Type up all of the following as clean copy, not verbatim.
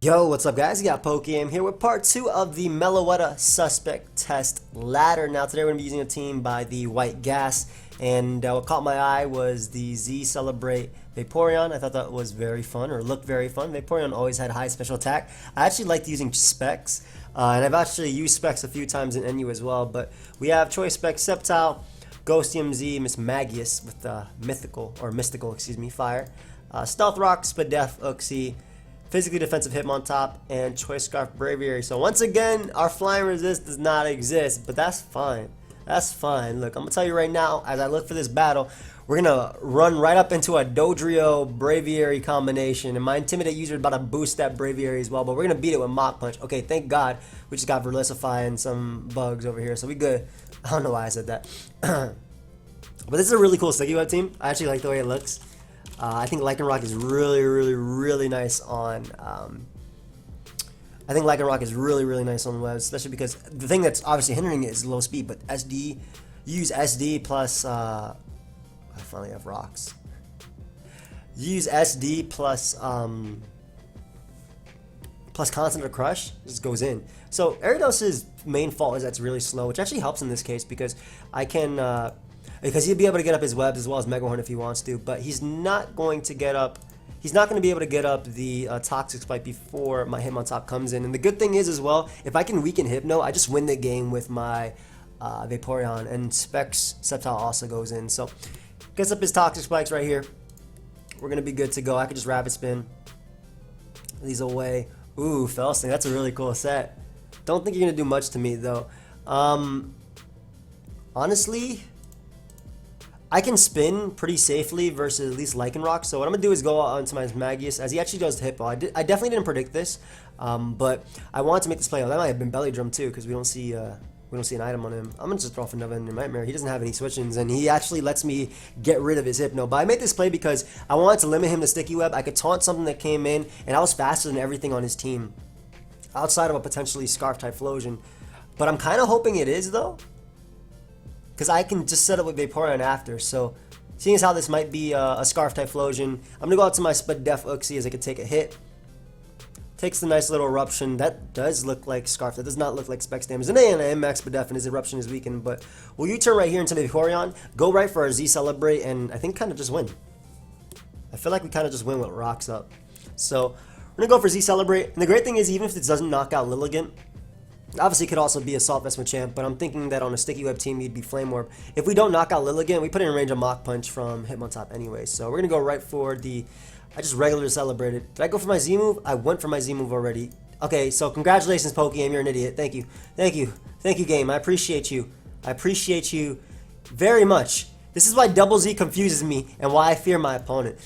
Yo, what's up guys? You got PokeaimMD here with part 2 of the Meloetta Suspect Test Ladder. Now today we're going to be using a team by the White Gas, and what caught my eye was the Z Celebrate Vaporeon. I thought that was very fun, or looked very fun. Vaporeon always had high special attack. I actually liked using specs, and I've actually used specs a few times in NU as well, but we have Choice Specs, Sceptile, Ghostium Z, Miss Magius with mystical, fire, Stealth Rock, Spadef, Uxie, Physically Defensive Hitmontop, and Choice Scarf Braviary. So once again, our Flying Resist does not exist, but that's fine. That's fine. Look, I'm going to tell you right now, as I look for this battle, we're going to run right up into a Dodrio Braviary combination, and my Intimidate user is about to boost that Braviary as well, but we're going to beat it with Mach Punch. Okay, thank God we just got Verlicify and some bugs over here, so we good. I don't know why I said that. But this is a really cool Sticky Web team. I actually like the way it looks. I think Lycanroc is really nice on. I think Lycanroc is really nice on webs, especially because the thing that's obviously hindering it is low speed. But SD, use SD plus. I finally have rocks. Use SD plus constant or crush, just goes in. So Aerodos's main fault is that's really slow, which actually helps in this case because I can. Because he'll be able to get up his webs as well as Megahorn if he wants to, but he's not going to get up. He's not going to be able to get up the Toxic Spike before my Hitmontop comes in. And the good thing is as well, if I can weaken Hypno, I just win the game with my Vaporeon, and Specs Sceptile also goes in. So gets up his Toxic Spikes right here. We're gonna be good to go. I could just Rapid Spin these away. Ooh, Felsting, that's a really cool set. Don't think you're gonna do much to me though. Honestly, I can spin pretty safely versus at least Lycanroc, so what I'm going to do is go on to my Magius, as he actually does Hippo. I definitely didn't predict this, but I wanted to make this play. That might have been Belly Drum too, because we don't see an item on him. I'm going to just throw off another Nightmare. He doesn't have any switch-ins, and he actually lets me get rid of his Hypno. But I made this play because I wanted to limit him to Sticky Web. I could taunt something that came in, and I was faster than everything on his team, outside of a potentially Scarf Typhlosion. But I'm kind of hoping it is, though, because I can just set up with Vaporeon after. So seeing as how this might be a Scarf Typhlosion, I'm going to go out to my Spadef Uxie as I can take a hit. Takes the nice little Eruption. That does look like Scarf. That does not look like Specs damage. And then Max Spadef and his Eruption is weakened. But we'll U-turn right here into Vaporeon, go right for our Z Celebrate, and I think kind of just win. I feel like we kind of just win with rocks up. So we're going to go for Z Celebrate. And the great thing is, even if it doesn't knock out Lilligant, obviously, it could also be Assault Vest Machamp, but I'm thinking that on a Sticky Web team, you'd be Flame Orb. If we don't knock out Lilligant, we put it in range of Mach Punch from Hitmontop anyway. So we're going to go right for the... I just regularly celebrated. Did I go for my Z move? I went for my Z move already. Okay, so congratulations, PokeaimMD. You're an idiot. Thank you. Thank you. Thank you, game. I appreciate you. I appreciate you very much. This is why Double Z confuses me and why I fear my opponent.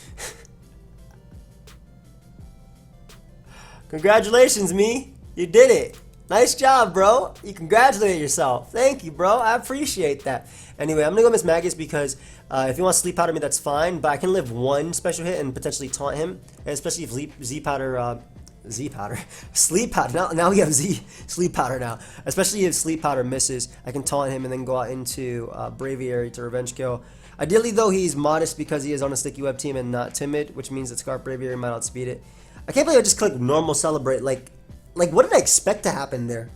Congratulations, me. You did it. Nice job, bro. You congratulated yourself. Thank you, bro. I appreciate that. Anyway, I'm going to go Miss Magus because if he wants to Sleep Powder me, that's fine. But I can live one special hit and potentially taunt him. And especially if Sleep Powder... Now we have Sleep Powder now. Especially if Sleep Powder misses, I can taunt him and then go out into Braviary to Revenge Kill. Ideally, though, he's modest because he is on a Sticky Web team and not timid, which means that Scarf Braviary might outspeed it. I can't believe I just clicked normal Celebrate. Like, what did I expect to happen there?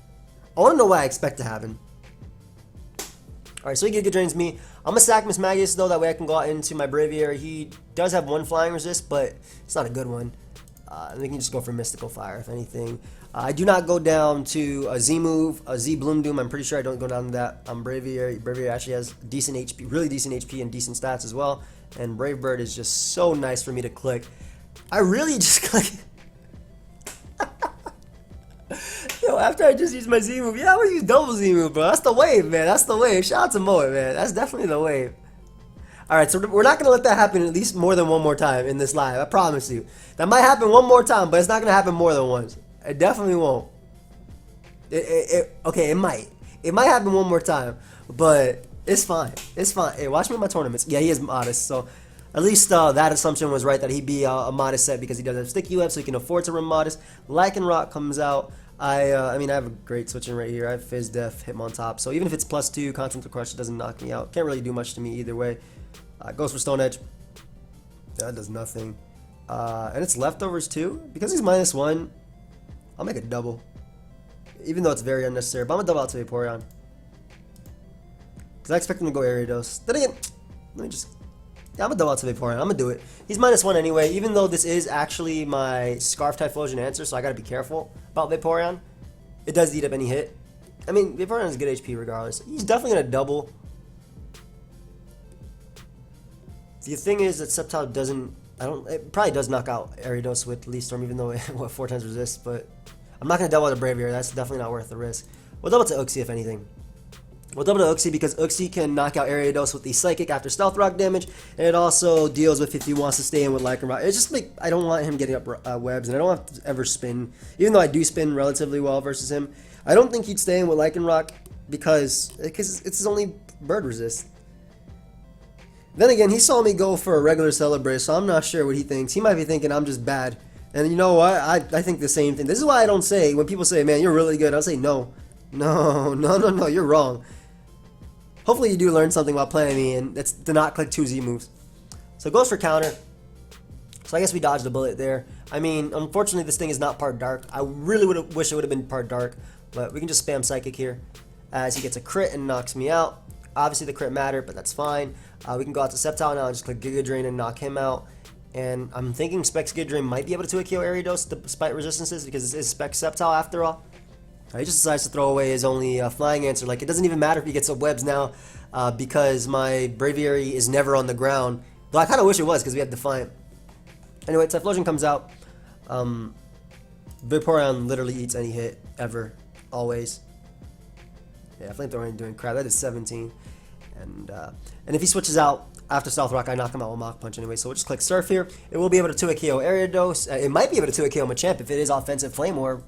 I want to know what I expect to happen. Alright, so he Giga Drains me. I'm going to sack Miss Magius, though, that way I can go out into my Braviary. He does have one Flying Resist, but it's not a good one. And we can just go for Mystical Fire, if anything. I do not go down to a Z move, a Z Bloom Doom. I'm pretty sure I don't go down to that. Braviary. Braviary actually has decent HP, really decent HP and decent stats as well. And Brave Bird is just so nice for me to click. I really just click... Yo, after I just used my Z move, yeah, I'm gonna use double Z move, bro. That's the wave, man. That's the wave. Shout out to Moet, man. That's definitely the wave. Alright, so we're not gonna let that happen at least more than one more time in this live. I promise you. That might happen one more time, but it's not gonna happen more than once. It definitely won't. Okay, it might. It might happen one more time, but it's fine. It's fine. Hey, watch me in my tournaments. Yeah, he is modest, so at least that assumption was right, that he'd be a modest set because he does have Sticky Web, so he can afford to run modest. Lycanroc comes out. I mean, I have a great switching right here. I have Fizz Def, Hitmontop, so even if it's +2, Constant to Crush, it doesn't knock me out. Can't really do much to me either way. Goes for Stone Edge. That does nothing. And it's leftovers too. Because he's -1, I'll make a double. Even though it's very unnecessary, but I'm gonna double out to Vaporeon. Because I expect him to go Ariados. Then again, let me just... Yeah, I'm gonna double out to Vaporeon. I'm gonna do it. He's -1 anyway, even though this is actually my Scarf Typhlosion answer, so I gotta be careful about Vaporeon. It does eat up any hit. I mean, Vaporeon has good HP regardless. He's definitely gonna double. The thing is that Sceptile doesn't... It probably does knock out Ariados with Leaf Storm, even though it 4 times resist, but I'm not gonna double to Braviary. That's definitely not worth the risk. We'll double to Uxie if anything. We'll double to Uxie because Uxie can knock out Ariados with the Psychic after Stealth Rock damage, and it also deals with if he wants to stay in with Lycanroc. It's just like, I don't want him getting up webs, and I don't want to ever spin. Even though I do spin relatively well versus him, I don't think he'd stay in with Lycanroc because it's his only bird resist. Then again, he saw me go for a regular Celebrate, so I'm not sure what he thinks. He might be thinking I'm just bad. And you know what? I think the same thing. This is why I don't say, when people say, man, you're really good, I'll say, no. No, you're wrong. Hopefully you do learn something while playing me, and that's to not click 2 Z moves. So it goes for counter. So I guess we dodged a bullet there. I mean, unfortunately this thing is not part dark. I really wish it would have been part dark, but we can just spam Psychic here as he gets a crit and knocks me out. Obviously the crit mattered, but that's fine. We can go out to Sceptile now and just click Giga Drain and knock him out. And I'm thinking Specs Giga Drain might be able to 2-KO Ariados despite resistances because this is Specs Sceptile after all. He just decides to throw away his only flying answer. Like, it doesn't even matter if he gets up webs now because my Braviary is never on the ground. Though I kind of wish it was because we had Defiant. Anyway, Typhlosion comes out. Vaporeon literally eats any hit ever, always. Yeah, Flamethrower ain't doing crap. That is 17. And if he switches out after Stealth Rock, I knock him out with Mach Punch anyway. So we'll just click Surf here. It will be able to 2-KO Ariados. It might be able to 2-KO Machamp if it is offensive Flame Orb.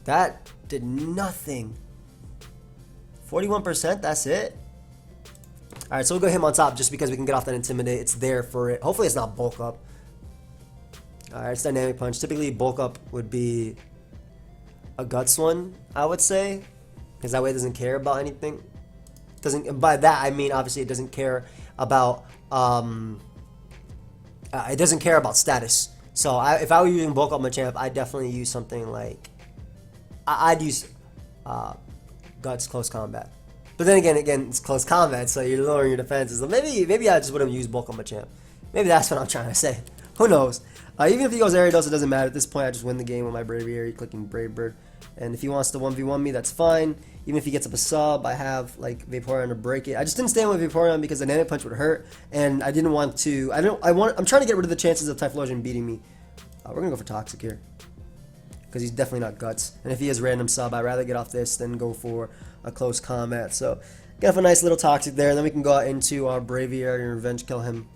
That did nothing. 41%, that's it. Alright, so we'll go him on top just because we can get off that Intimidate. It's there for it. Hopefully it's not Bulk Up. Alright, it's Dynamic Punch. Typically Bulk Up would be a Guts one, I would say. Because that way it doesn't care about anything. By that I mean obviously it doesn't care about status. So if I were using Bulk Up Machamp, I'd definitely use something like I'd use Guts Close Combat. But then again it's close combat, so you're lowering your defenses. So maybe I just wouldn't use Bulk Up Machamp. Maybe that's what I'm trying to say. Who knows? Even if he goes Ariados, it doesn't matter. At this point, I just win the game with my Braviary, clicking Brave Bird. And if he wants to 1v1 me, that's fine. Even if he gets up a sub, I have like Vaporeon to break it. I just didn't stand with Vaporeon because the Dynamic Punch would hurt, and I didn't want to. I'm trying to get rid of the chances of Typhlosion beating me. We're gonna go for Toxic here because he's definitely not Guts. And if he has random sub, I'd rather get off this than go for a close combat. So get off a nice little Toxic there, and then we can go out into our Braviary and revenge kill him.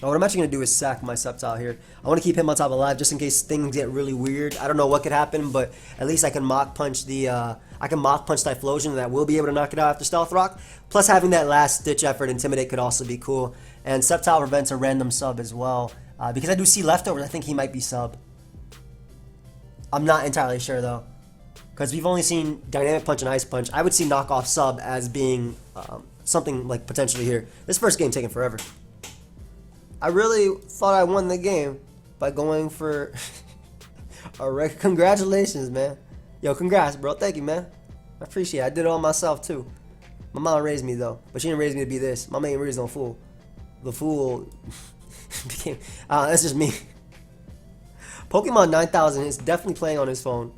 What I'm actually going to do is sack my Sceptile here. I want to keep him on top alive just in case things get really weird. I don't know what could happen, but at least I can Mach Punch Typhlosion, and that will be able to knock it out after Stealth Rock. Plus having that last ditch effort Intimidate could also be cool. And Sceptile prevents a random sub as well. Because I do see leftovers, I think he might be sub. I'm not entirely sure though. Because we've only seen Dynamic Punch and Ice Punch. I would see knockoff sub as being something like potentially here. This first game taking forever. I really thought I won the game by going for a record. Congratulations, man. Yo, congrats, bro. Thank you, man. I appreciate it. I did it all myself, too. My mom raised me, though. But she didn't raise me to be this. My main reason, fool. The fool became... that's just me. Pokemon 9000 is definitely playing on his phone.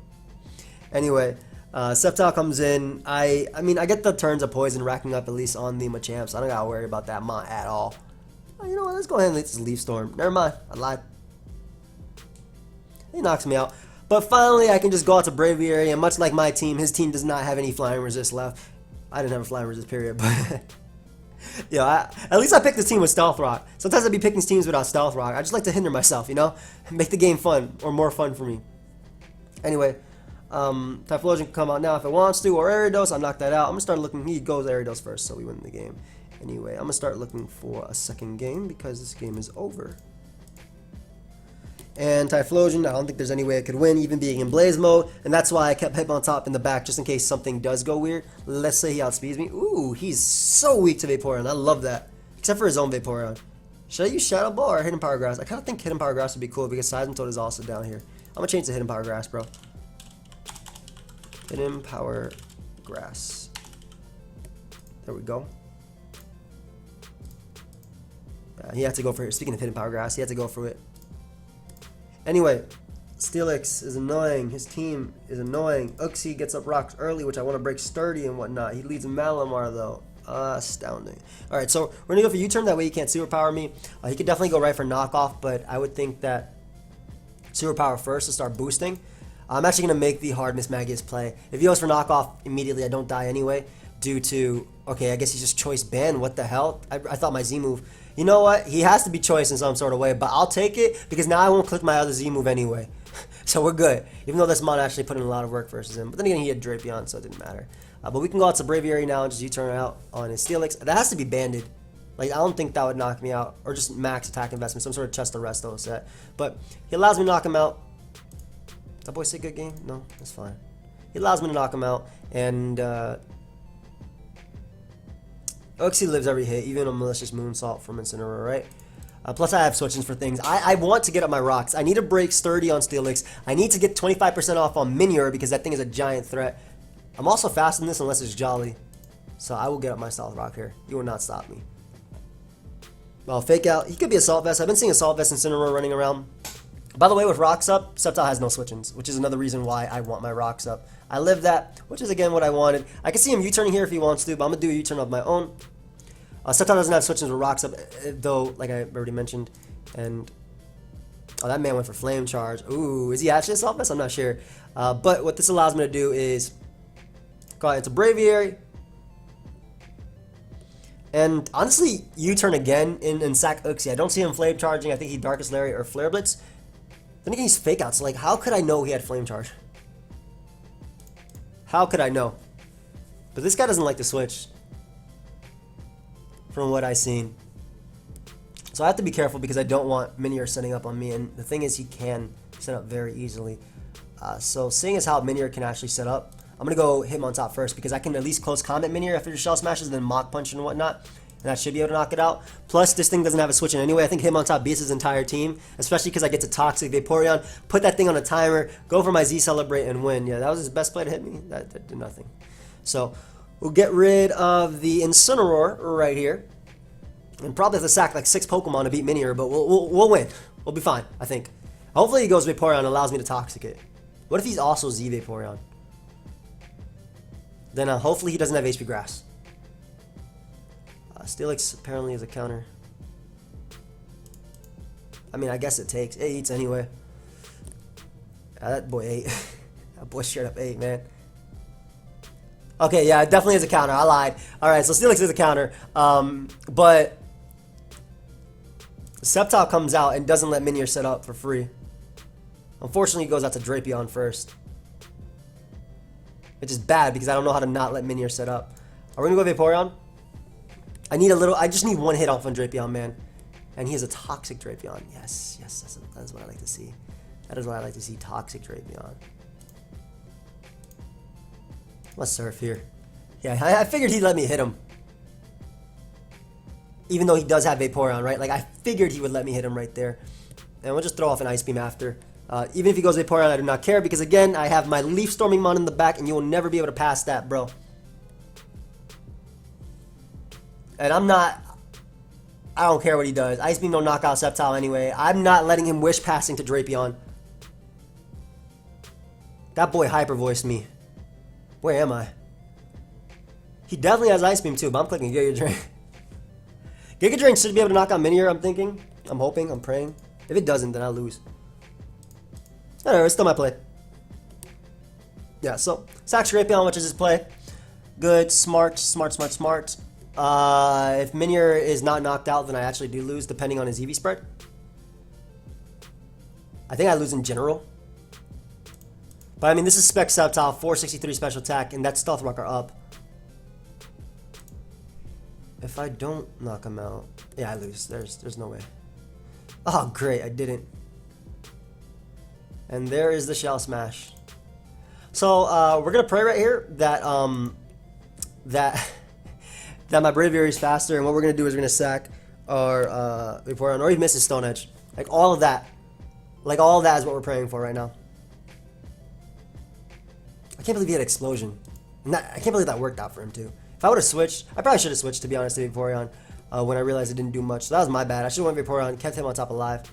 Anyway, Sceptile comes in. I mean, I get the turns of Poison racking up at least on the Machamp, so I don't gotta worry about that at all. You know what, let's go ahead and let this Leaf Storm. Never mind, I lied. He knocks me out. But finally, I can just go out to Braviary, and much like my team, his team does not have any flying resist left. I didn't have a flying resist, period, but... yeah, at least I picked the team with Stealth Rock. Sometimes I'd be picking teams without Stealth Rock. I just like to hinder myself, you know? Make the game fun, or more fun for me. Anyway, Typhlosion can come out now if it wants to, or Ariados. I knocked that out. I'm going to start looking. He goes Ariados first, so we win the game. Anyway, I'm going to start looking for a second game because this game is over. And Typhlosion, I don't think there's any way I could win, even being in Blaze mode. And that's why I kept him on top in the back, just in case something does go weird. Let's say he outspeeds me. Ooh, he's so weak to Vaporeon. I love that. Except for his own Vaporeon. Should I use Shadow Ball or Hidden Power Grass? I kind of think Hidden Power Grass would be cool because Seismitoad is also down here. I'm gonna change to Hidden Power Grass, bro. Hidden Power Grass. There we go. He had to go for it. Speaking of Hidden Power Grass, he had to go for it. Anyway, Steelix is annoying. His team is annoying. Uxie gets up rocks early, which I want to break sturdy and whatnot. He leads Malamar, though. Astounding. Alright, so we're going to go for U-turn. That way he can't superpower me. He could definitely go right for knockoff, but I would think that superpower first to start boosting. I'm actually going to make the hard Mismagius play. If he goes for knockoff immediately, I don't die anyway. Due to, okay, I guess he's just choice banned. What the hell? I thought my Z move. You know what? He has to be choice in some sort of way, but I'll take it because now I won't click my other Z move anyway. So we're good. Even though this mod actually put in a lot of work versus him. But then again, he had Drapion, so it didn't matter. But we can go out to Braviary now and just U-turn out on his Steelix. That has to be banded. Like, I don't think that would knock me out. Or just max attack investment, some sort of chest arresto set. But he allows me to knock him out. Did that boy say good game? No, that's fine. He allows me to knock him out. And, Uxie lives every hit, even a malicious moonsault from Incineroar, right? Plus, I have switchings for things. I want to get up my rocks. I need to break sturdy on Steelix. I need to get 25% off on Minior because that thing is a giant threat. I'm also fast in this unless it's Jolly. So I will get up my Stealth Rock here. You will not stop me. Well, Fake Out. He could be Assault Vest. I've been seeing Assault Vest and Incineroar running around. By the way, with rocks up, Sceptile has no switchings, which is another reason why I want my rocks up. I live that, which is again what I wanted. I can see him U-turning here if he wants to, but I'm going to do a U-turn of my own. Sceptile doesn't have switchings with rocks up, though, like I already mentioned. And, oh, that man went for Flame Charge. Ooh, is he actually Assault Vest? I'm not sure. But what this allows me to do is go out into Braviary. And honestly, U-turn again and sack Uxie. I don't see him Flame Charging. I think he Darkest Lariat or Flare Blitz. Then again, he's Fake Out. So, like, how could I know he had Flame Charge? How could I know? But this guy doesn't like to switch. From what I've seen. So I have to be careful because I don't want Minior setting up on me. And the thing is, he can set up very easily. So seeing as how Minior can actually set up, I'm going to go hit him on top first because I can at least close combat Minior after the shell smashes and then Mach Punch and whatnot. And that should be able to knock it out. Plus, this thing doesn't have a switch in anyway. I think him on top beats his entire team, especially because I get to Toxic Vaporeon, put that thing on a timer, go for my Z Celebrate and win. Yeah, that was his best play to hit me. That did nothing. So we'll get rid of the Incineroar right here. And probably have to sack like 6 Pokemon to beat Minior, but we'll win. We'll be fine, I think. Hopefully he goes Vaporeon and allows me to Toxic it. What if he's also Z Vaporeon? Then hopefully he doesn't have HP Grass. Steelix apparently is a counter. I mean, I guess it takes. It eats anyway. That boy ate. That boy straight up ate, man. Okay, yeah, it definitely is a counter. I lied. Alright, so Steelix is a counter. But Sceptile comes out and doesn't let Minior set up for free. Unfortunately, he goes out to Drapion first. Which is bad because I don't know how to not let Minior set up. Are we going to go Vaporeon? I just need one hit off on Drapion, man. And he has a Toxic Drapion. Yes, that's what I like to see. That is what I like to see, Toxic Drapion. Let's surf here. Yeah, I figured he'd let me hit him. Even though he does have Vaporeon, right? Like, I figured he would let me hit him right there. And we'll just throw off an Ice Beam after. Even if he goes Vaporeon, I do not care. Because, again, I have my Leaf Storming Mon in the back. And you will never be able to pass that, bro. And I don't care what he does. Ice Beam don't knock out Sceptile anyway. I'm not letting him Wish passing to Drapion. That boy hyper voiced me. Where am I? He definitely has Ice Beam too, but I'm clicking Giga Drain. Giga Drain should be able to knock out Minior, I'm thinking. I'm hoping, I'm praying. If it doesn't, then I'll lose. Anyway, it's still my play. Yeah, so Sack Drapion, which is his play. Good, smart. If Minior is not knocked out, then I actually do lose, depending on his EV spread. I think I lose in general. But I mean, this is Spec Sceptile, 463 special attack, and that Stealth Rock are up. If I don't knock him out, yeah, I lose. There's no way. Oh, great, I didn't. And there is the Shell Smash. So we're gonna pray right here that that my Braviary is faster, and what we're gonna do is we're gonna sack our Vaporeon, or he misses Stone Edge. Like all of that is what we're praying for right now. I can't believe he had Explosion. And I can't believe that worked out for him too. If I would have switched, I probably should have switched, to be honest, to Vaporeon when I realized it didn't do much. So that was my bad. I should have went Vaporeon, kept him on top alive.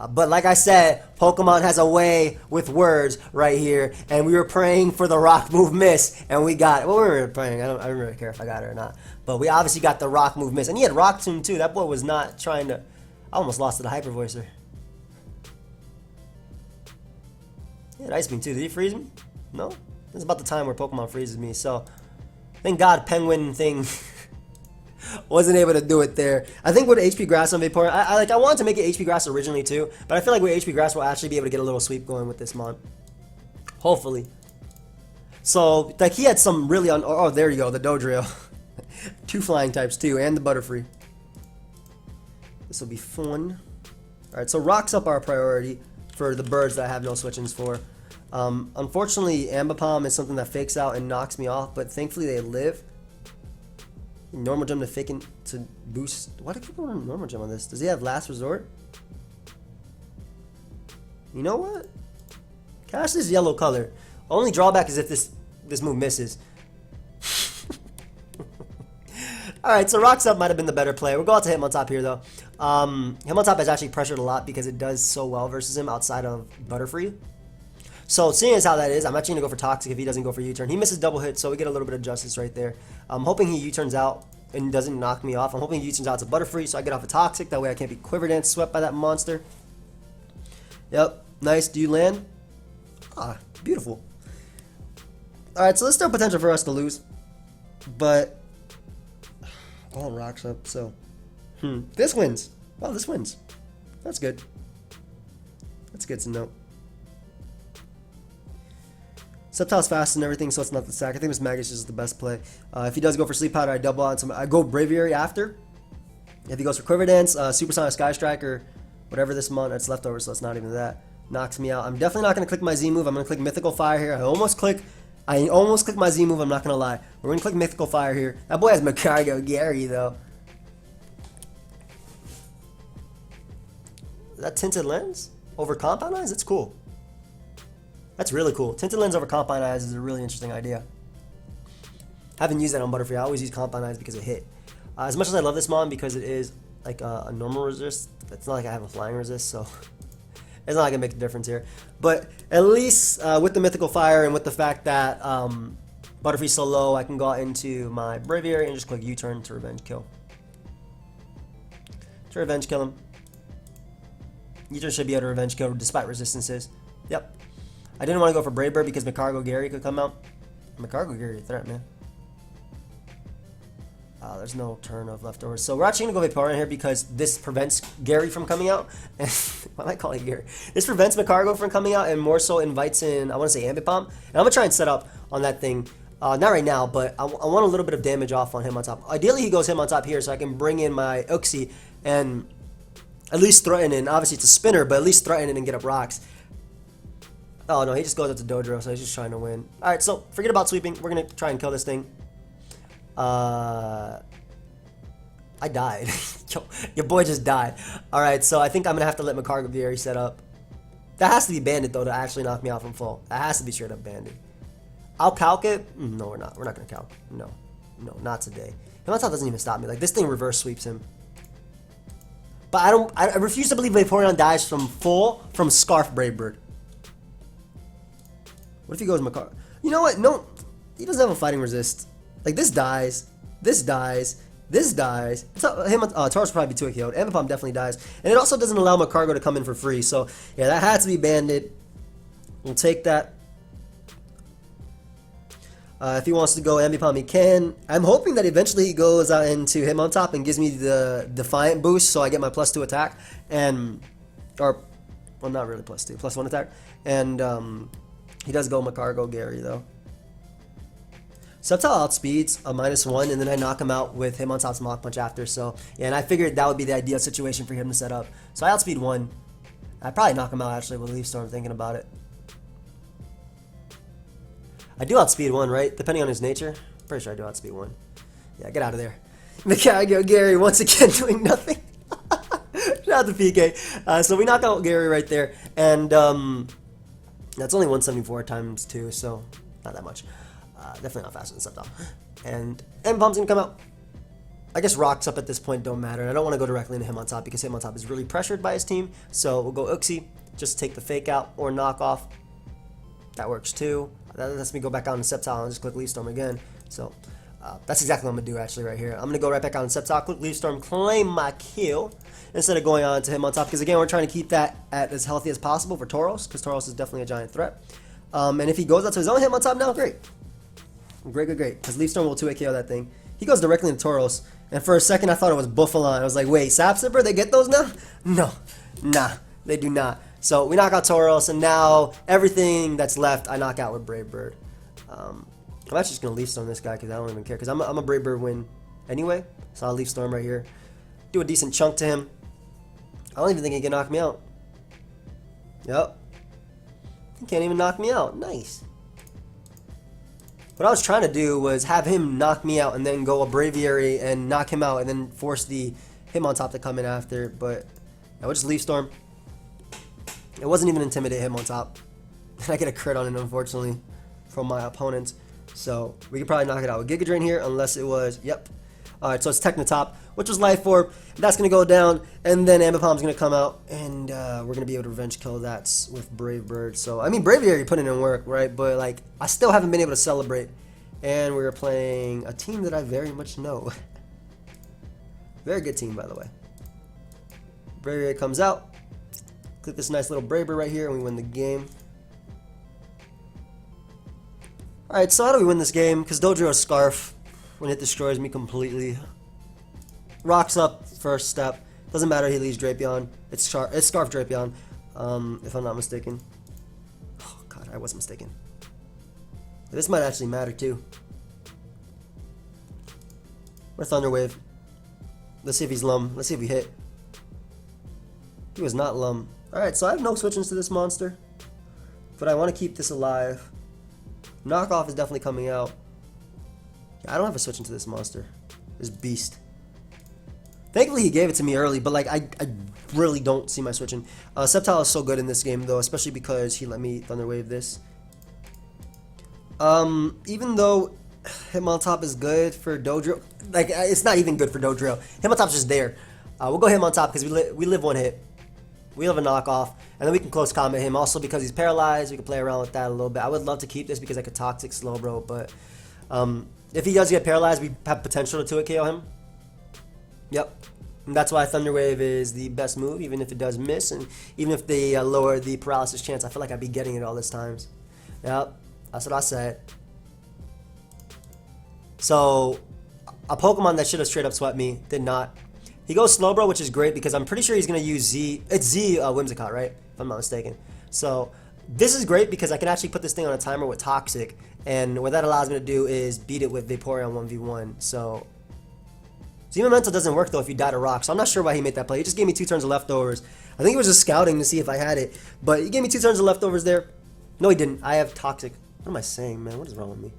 But like I said, Pokemon has a way with words right here, and we were praying for the rock move miss, and we got it. Well, we were praying. I don't really care if I got it or not. But we obviously got the rock move miss, and he had Rock Tomb too. That boy was not trying to. I almost lost to the Hyper Voicer. He had Ice Beam too. Did he freeze me? No. This is about the time where Pokemon freezes me. So thank God Penguin thing wasn't able to do it there. I think with HP Grass on Vaporeon, I wanted to make it HP Grass originally too, but I feel like with HP Grass we'll actually be able to get a little sweep going with this mon. Hopefully. So like he had some really oh there you go, the Dodrio. 2 flying types too, and the Butterfree. This will be fun. Alright, so Rock's up our priority for the birds that I have no switch-ins for. Unfortunately, Ambipom is something that fakes out and knocks me off, but thankfully they live. Normal Gem to fake in, to boost. Why do people run Normal Gem on this? Does he have Last Resort? You know what? Cash this yellow color. Only drawback is if this move misses. Alright, so Rocks Up might have been the better play. We'll go out to Hitmontop here though. Hitmontop has actually pressured a lot because it does so well versus him outside of Butterfree. So seeing as how that is, I'm actually going to go for Toxic if he doesn't go for U-turn. He misses double hit, so we get a little bit of justice right there. I'm hoping he U-turns out and doesn't knock me off. I'm hoping he U-turns out to Butterfree, so I get off a Toxic. That way I can't be Quiver Dance swept by that monster. Yep, nice. Do you land? Ah, beautiful. Alright, so there's still potential for us to lose. But all Rocks Up, so this wins. Wow, this wins. That's good. That's good to know. Sceptile's fast and everything, so it's not the sack. I think this Magus is the best play. If he does go for Sleep Powder, I double out some. I go Braviary after. If he goes for Quiver Dance, Supersonic Sky Striker, whatever this mon, it's leftover, so it's not even that. Knocks me out. I'm definitely not going to click my Z move. I'm going to click Mythical Fire here. I almost click my Z move, I'm not going to lie. We're going to click Mythical Fire here. That boy has Macargo Gary, though. Is that Tinted Lens over Compound Eyes? That's cool. That's really cool. Tinted Lens over Compound Eyes is a really interesting idea. I haven't used that on Butterfree. I always use Compound Eyes because it hit. As much as I love this mon because it is like a normal resist, it's not like I have a flying resist, so it's not going to make a difference here. But at least with the Mythical Fire and with the fact that Butterfree's so low, I can go out into my Braviary and just click U-turn to Revenge Kill. To Revenge Kill him. U-turn should be able to Revenge Kill despite resistances. Yep. I didn't want to go for Brave Bird because Macargo Gary could come out. Macargo Gary a threat, man. There's no turn of leftovers. So we're actually going to go Vaporeon here because this prevents Gary from coming out. Why am I calling Gary? This prevents Macargo from coming out and more so invites in, I want to say Ambipom. And I'm going to try and set up on that thing. Not right now, but I want a little bit of damage off on him on top. Ideally, he goes him on top here so I can bring in my Uxie and at least threaten it. Obviously, it's a spinner, but at least threaten it and get up rocks. Oh no, he just goes up to Dodrio, so he's just trying to win. Alright, so forget about sweeping. We're going to try and kill this thing. I died. Yo, your boy just died. Alright, so I think I'm going to have to let Macargo Gary set up. That has to be banded, though, to actually knock me out from full. That has to be straight up banded. I'll calc it. No, we're not. We're not going to calc. No. No, not today. Hitmontop doesn't even stop me. Like, this thing reverse sweeps him. But I refuse to believe Vaporeon dies from full from Scarf Brave Bird. What if he goes Macar? You know what? No, he doesn't have a fighting resist. Like this dies, this dies, this dies. Tauros will probably be 2 KO'd. Ambipom definitely dies, and it also doesn't allow Macargo to come in for free. So yeah, that had to be banded. We'll take that. If he wants to go Ambipom, he can. I'm hoping that eventually he goes out into Hitmontop and gives me the Defiant boost, so I get my +2 attack and, well, not really +2, +1 attack, and he does go Macargo Gary though. Sceptile outspeeds a -1, and then I knock him out with Hitmontop's Mach Punch after. So yeah, and I figured that would be the ideal situation for him to set up. So I outspeed 1. I'd probably knock him out actually with Leaf Storm, thinking about it. I do outspeed 1, right? Depending on his nature. Pretty sure I do outspeed 1. Yeah, get out of there. Macargo Gary once again doing nothing. Shout out to PK. So we knock out Gary right there, and That's only 174 times 2, so not that much. Definitely not faster than Sceptile. And M-Bomb's gonna come out. I guess rocks up at this point don't matter. I don't want to go directly into Hitmontop because Hitmontop is really pressured by his team. So we'll go Uxie, just take the fake out or knock off. That works too. That lets me go back out on Sceptile and just click Leaf Storm again. So that's exactly what I'm going to do actually right here. I'm going to go right back out on Sceptile, click Leaf Storm, claim my kill instead of going on to Hitmontop because again we're trying to keep that at as healthy as possible for Tauros because Tauros is definitely a giant threat. And if he goes out to his own Hitmontop now, great. Great. Because Leaf Storm will 2-hit KO that thing. He goes directly into Tauros. And for a second, I thought it was Buffalon. I was like, wait, Sap Sipper, they get those now? No. Nah, they do not. So we knock out Tauros, and now everything that's left, I knock out with Brave Bird. I'm actually just going to Leaf Storm this guy because I don't even care. Because I'm a Brave Bird win anyway. So I'll Leaf Storm right here. Do a decent chunk to him. I don't even think he can knock me out. Yep. He can't even knock me out. Nice. What I was trying to do was have him knock me out and then go a Braviary and knock him out and then force the Hitmontop to come in after. But I would just Leaf Storm. It wasn't even Intimidate Hitmontop. I get a crit on it, unfortunately, from my opponent. So we could probably knock it out with Giga Drain here unless it was, yep. Alright, so it's Technotop, which was Life Orb. That's going to go down, and then Ambipom's going to come out, and we're going to be able to revenge kill that with Brave Bird. So, I mean, Braviary putting in work, right? But, like, I still haven't been able to celebrate. And we're playing a team that I very much know. Very good team, by the way. Braviary comes out. Click this nice little Brave Bird right here, and we win the game. Alright, so how do we win this game? Because Dodrio's Scarf, when it destroys me completely. Rocks up, first step. Doesn't matter, he leaves Drapion. It's Scarf Drapion, if I'm not mistaken. Oh, God, I was mistaken. This might actually matter, too. We're Thunder Wave. Let's see if he's Lum. Let's see if we hit. He was not Lum. Alright, so I have no switch-ins to this monster. But I want to keep this alive. Knockoff is definitely coming out. I don't have a switch into this monster. This beast. Thankfully he gave it to me early, but like I really don't see my switching. Sceptile is so good in this game though, especially because he let me Thunder Wave this. Even though Hitmontop is good for Dodrio, like it's not even good for Dodrio. Hitmontop's just there. We'll go Hitmontop because we live one hit. We have a knockoff, and then we can close combat him. Also because he's paralyzed, we can play around with that a little bit. I would love to keep this because I could Toxic Slowbro, but if he does get paralyzed, we have potential to 2-hit KO him. Yep. And that's why Thunder Wave is the best move, even if it does miss, and even if they lower the paralysis chance. I feel like I'd be getting it all this times. Yep. That's what I said. So, a Pokemon that should have straight up swept me did not. He goes Slowbro, which is great because I'm pretty sure he's going to use Z. It's Z Whimsicott, right? If I'm not mistaken. So, this is great because I can actually put this thing on a timer with Toxic. And what that allows me to do is beat it with Vaporeon 1v1. So, Z-Memento doesn't work though if you die to Rock. So, I'm not sure why he made that play. He just gave me 2 turns of leftovers. I think he was just scouting to see if I had it. But he gave me 2 turns of leftovers there. No, he didn't. I have Toxic. What am I saying, man? What is wrong with me?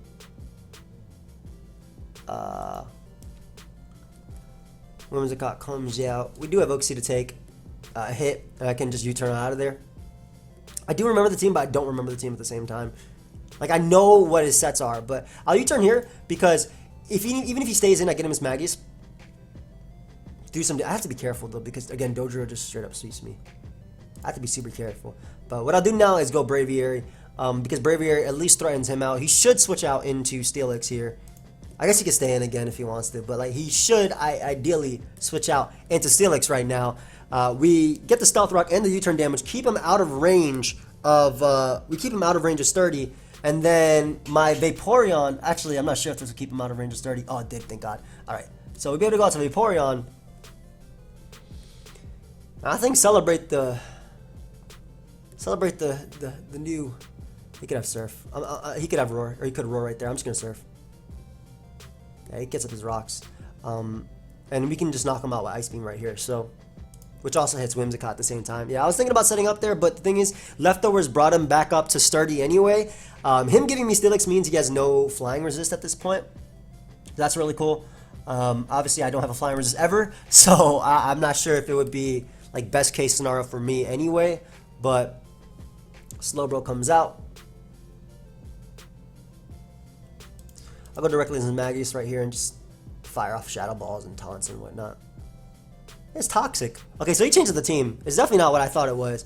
Whimsicott comes out. We do have Uxie to take a hit, and I can just U-turn out of there. I do remember the team, but I don't remember the team at the same time. Like, I know what his sets are, but I'll U-turn here because even if he stays in, I get him as Magius. I have to be careful, though, because, again, Dodrio just straight up sweeps me. I have to be super careful. But what I'll do now is go Braviary, because Braviary at least threatens him out. He should switch out into Steelix here. I guess he could stay in again if he wants to, but like he should ideally switch out into Steelix right now. We get the Stealth Rock and the U-turn damage, keep him out of range of sturdy, and then my Vaporeon. Actually, I'm not sure if this will keep him out of range of sturdy. Oh, it did, thank God. All right, so we'll be able to go out to Vaporeon. I think celebrate the new. He could have Surf. He could have Roar, or he could Roar right there. I'm just gonna Surf. Yeah, he gets up his rocks. And we can just knock him out with Ice Beam right here. So, which also hits Whimsicott at the same time. Yeah, I was thinking about setting up there, but the thing is, leftovers brought him back up to sturdy anyway. Him giving me Steelix means he has no flying resist at this point. That's really cool. Obviously, I don't have a flying resist ever, so I'm not sure if it would be like best case scenario for me anyway. But Slowbro comes out. I'll go directly into Magius right here and just fire off Shadow Balls and taunts and whatnot. It's toxic. Okay, so he changes the team. It's definitely not what I thought it was.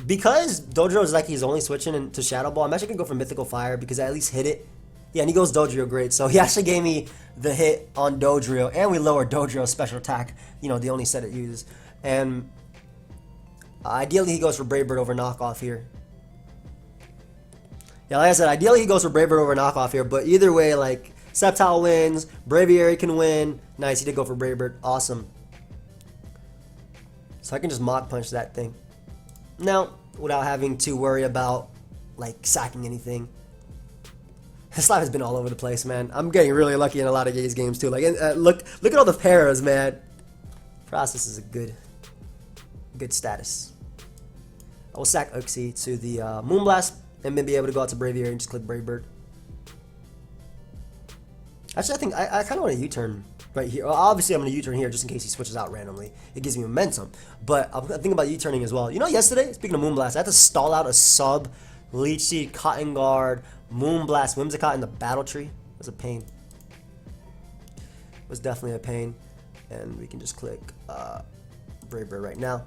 Because Dodrio is like he's only switching into Shadow Ball, I'm actually going to go for Mythical Fire because I at least hit it. Yeah, and he goes Dodrio, great. So he actually gave me the hit on Dodrio, and we lowered Dodrio's special attack, you know, the only set it uses. And ideally he goes for Brave Bird over Knockoff here. Yeah, like I said, ideally he goes for Brave Bird over Knockoff here, but either way, like, Sceptile wins, Braviary can win. Nice, he did go for Brave Bird. Awesome. So I can just Mach Punch that thing. Now, without having to worry about, like, sacking anything. This life has been all over the place, man. I'm getting really lucky in a lot of these games, too. Like, look at all the paras, man. Process is a good status. I will sack Uxie to the Moonblast, and then be able to go out to Braviary and just click Brave Bird. Actually, I think I kind of want a U-turn right here. Well, obviously, I'm going to U-turn here just in case he switches out randomly. It gives me momentum. But I'm thinking about U-turning as well. You know, yesterday, speaking of Moonblast, I had to stall out a sub, Leech Seed, Cotton Guard, Moonblast, Whimsicott in the Battle Tree. It was a pain. It was definitely a pain. And we can just click Brave Bird right now.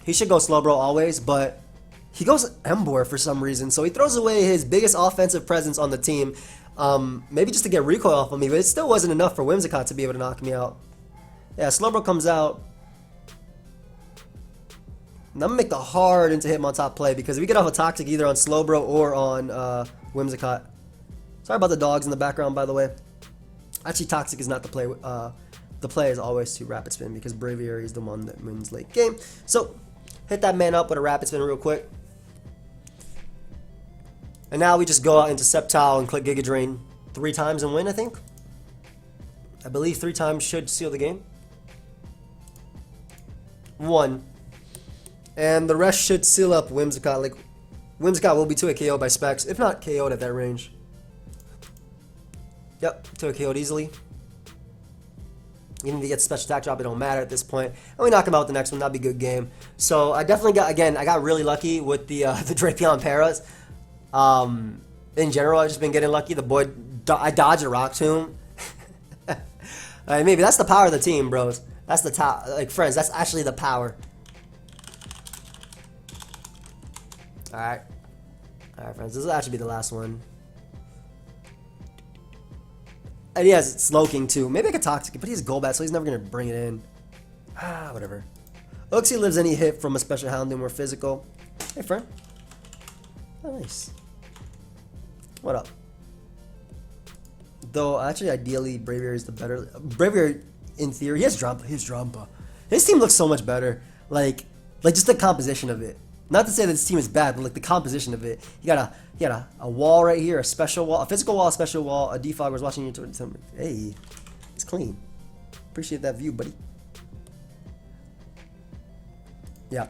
He should go Slowbro always, but he goes Emboar for some reason. So he throws away his biggest offensive presence on the team. Maybe just to get recoil off of me, but it still wasn't enough for Whimsicott to be able to knock me out. Yeah, Slowbro comes out. And I'm going to make the hard into Hitmontop play because if we get off a Toxic either on Slowbro or on Whimsicott. Sorry about the dogs in the background, by the way. Actually, Toxic is not the play. The play is always to Rapid Spin because Braviary is the one that wins late game. So, hit that man up with a Rapid Spin real quick. And now we just go out into Sceptile and click Giga Drain 3 times and win, I think. I believe 3 times should seal the game. 1. And the rest should seal up Whimsicott. Like, Whimsicott will be 2 KO'd by Specs, if not KO'd at that range. Yep, 2 KO'd easily. Even if he gets special attack drop, it don't matter at this point. And we knock him out with the next one, that'd be a good game. So I definitely got, again, I got really lucky with the Drapion Paras. In general, I've just been getting lucky. The boy, I dodged a Rock Tomb. Maybe that's the power of the team, bros. That's the top, like, friends, that's actually the power. Alright. Alright, friends, this will actually be the last one. And he has Slowking too. Maybe I could Toxic, but he's Golbat, so he's never going to bring it in. Whatever. Uxie lives any hit from a special Houndoom or physical. Hey, friend. Oh, nice. What up? Though, actually, ideally, Braviary is the better. Braviary, in theory, he has Drampa. He has Drampa. His team looks so much better. Like just the composition of it. Not to say that this team is bad, but like the composition of it. You got a wall right here, a special wall, a physical wall, a special wall, a defogger's watching you. Hey, it's clean. Appreciate that view, buddy. Yeah.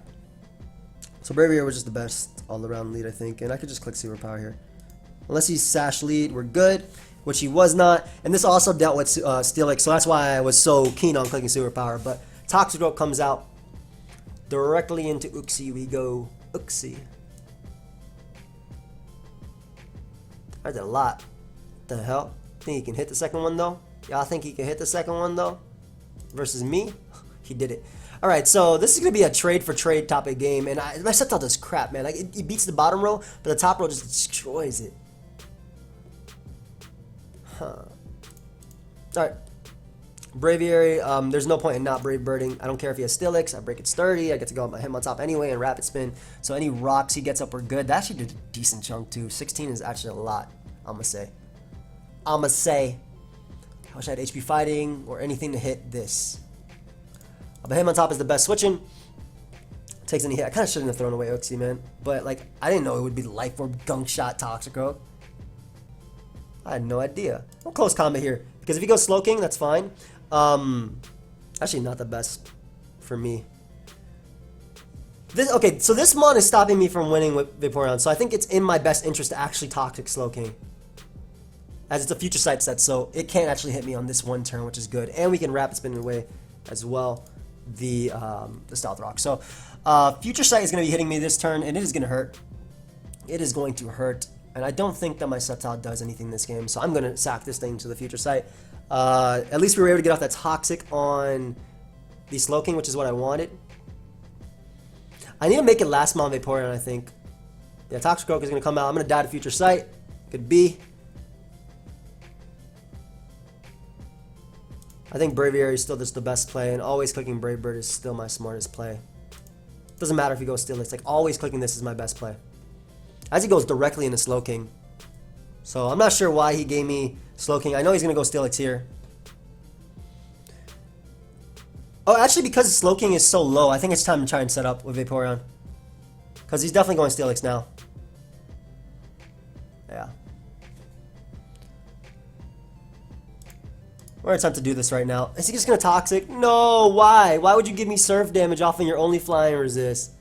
So Braviary was just the best all-around lead, I think, and I could just click Superpower here. Unless he's Sash lead, we're good, which he was not. And this also dealt with Steelix, so that's why I was so keen on clicking Superpower. But Toxic Rope comes out. Directly into Uxie we go. Uxie. I did a lot. What the hell? Think he can hit the second one though? Y'all think he can hit the second one though? Versus me? He did it. Alright, so this is going to be a trade for trade topic game. And my Sceptile does crap, man. Like, it beats the bottom row, but the top row just destroys it. Huh. Alright. Braviary, there's no point in not Brave Birding. I don't care if he has Steelix. I break it sturdy. I get to go with him on top anyway and Rapid Spin. So any rocks he gets up are good. That actually did a decent chunk too. 16 is actually a lot, I'm going to say. I wish I had HP Fighting or anything to hit this. But him on top is the best switching. Takes any hit. I kind of shouldn't have thrown away Uxie, man. But, like, I didn't know it would be Life Orb, Gunk Shot, Toxico. I had no idea. No close combat here. Because if he goes Slowking, that's fine. Actually, not the best for me. Okay, so this mon is stopping me from winning with Vaporeon. So I think it's in my best interest to actually Toxic Slowking. As it's a future sight set, so it can't actually hit me on this one turn, which is good. And we can Rapid Spin away as well the Stealth Rock. So future sight is going to be hitting me this turn, and it is going to hurt. It is going to hurt. And I don't think that my Sceptile does anything this game, so I'm going to sack this thing to the future sight. At least we were able to get off that Toxic on the Slowking, which is what I wanted. I need to make it last Mount Vaporeon, I think. Yeah, Toxicroak is going to come out. I'm going to die to future sight. Could be. I think Braviary is still just the best play, and always clicking Brave Bird is still my smartest play. Doesn't matter if you go Steelix, like always clicking this is my best play. As he goes directly into Slowking. So I'm not sure why he gave me Slowking. I know he's going to go Steelix here. Oh, actually because Slowking is so low, I think it's time to try and set up with Vaporeon. Because he's definitely going Steelix now. Yeah. We're going to attempt to do this right now. Is he just going to Toxic? No, why? Why would you give me Surf damage off in your only Flying Resist?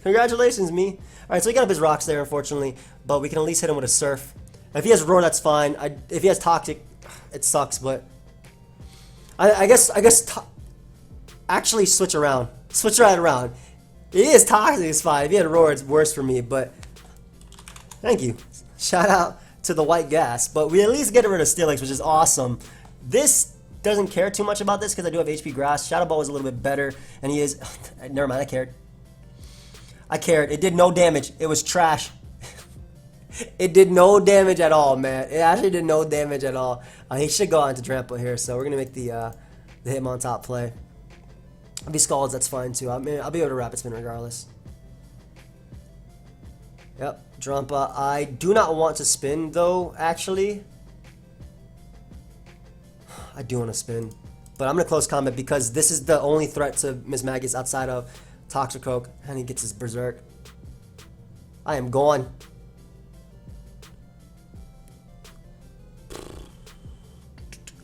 Congratulations, me. Alright, so he got up his Rocks there, unfortunately. But we can at least hit him with a Surf. If he has Roar, that's fine. If he has Toxic, it sucks, but... I guess actually switch around. Switch right around. If he is Toxic, it's fine. If he had Roar, it's worse for me, but... Thank you. Shout out to the White Gas. But we at least get rid of Steelix, which is awesome. This doesn't care too much about this because I do have HP Grass. Shadow Ball was a little bit better, and he is... Never mind, I cared. I cared. It did no damage. It was trash. It did no damage at all, man. It actually did no damage at all. He should go on to Trample here, so we're going to make the Hitmontop play. If he Scalds, that's fine too. I'll be able to Rapid Spin regardless. Yep, Drumpa. I do not want to spin, though, actually. I do want to spin. But I'm going to close combat because this is the only threat to Miss Magus outside of Toxicroak. And he gets his Berserk. I am gone.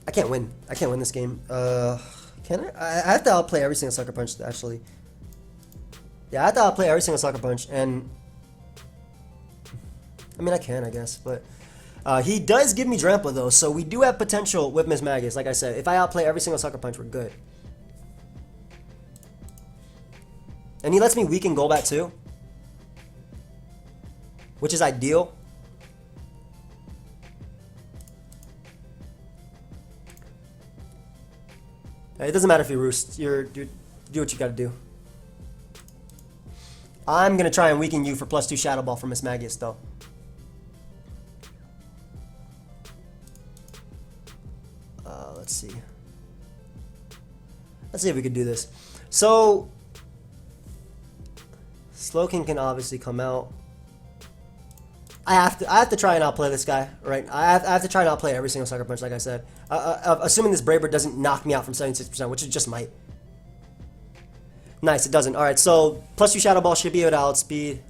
I can't win. I can't win this game. Can I? I have to outplay every single Sucker Punch, actually. Yeah, I have to outplay every single Sucker Punch, and... I mean, I can, I guess, but... he does give me Drampa, though, so we do have potential with Miss Magus. Like I said, if I outplay every single Sucker Punch, we're good. And he lets me weaken Golbat, too. Which is ideal. It doesn't matter if you roost. You do what you gotta do. I'm gonna try and weaken you for +2 Shadow Ball from Miss Magus, though. Let's see. Let's see if we can do this. So, Slowking can obviously come out. I have to try and outplay this guy, right? I have to try and outplay every single Sucker Punch, like I said. Assuming this Brave Bird doesn't knock me out from 76%, which it just might. Nice, it doesn't. Alright, so +2 Shadow Ball should be able to outspeed.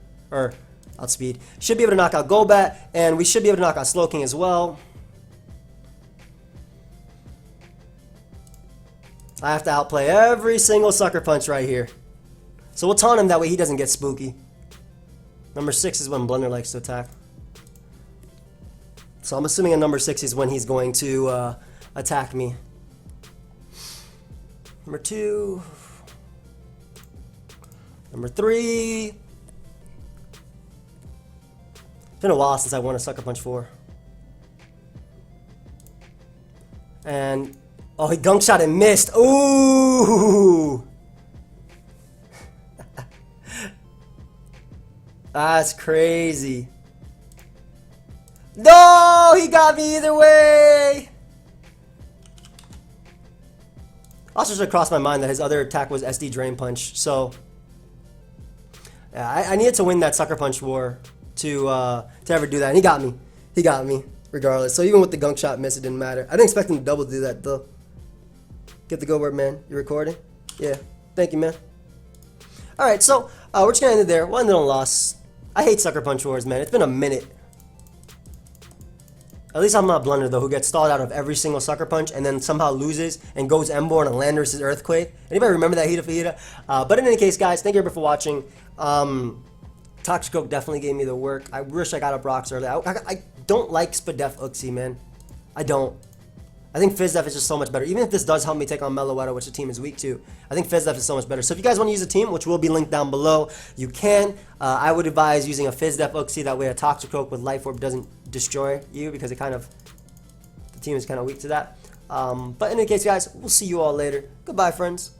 Should be able to knock out Golbat, and we should be able to knock out Slowking as well. I have to outplay every single Sucker Punch right here. So we'll taunt him, that way he doesn't get spooky. Number 6 is when Blunder likes to attack. So I'm assuming a number 6 is when he's going to attack me. Number 2. Number 3. It's been a while since I won a Sucker Punch 4. And, oh, he Gunk Shot and missed. Ooh! That's crazy. No, he got me either way. Also, just crossed my mind that his other attack was SD Drain Punch. So, yeah, I needed to win that Sucker Punch war to ever do that. And he got me. He got me, regardless. So even with the Gunk Shot miss, it didn't matter. I didn't expect him to double do that, though. Get the go word, man. You recording? Yeah. Thank you, man. All right, so we're just gonna end it there. 1-0 loss. I hate Sucker Punch wars, man. It's been a minute. At least I'm not Blunder, though, who gets stalled out of every single Sucker Punch and then somehow loses and goes Emborn and Landorus' Earthquake. Anybody remember that Hita Fajita? But in any case, guys, thank you everybody for watching. Toxicroak definitely gave me the work. I wish I got up rocks early. I don't like Spadef Uxie, man. I don't. I think Fizdef is just so much better. Even if this does help me take on Meloetta, which the team is weak to, I think Fizdef is so much better. So if you guys want to use a team, which will be linked down below, you can. I would advise using a Fizdef Uxie. That way a Toxicroak with Life Orb doesn't destroy you, because the team is kind of weak to that. But in any case, guys, we'll see you all later. Goodbye, friends.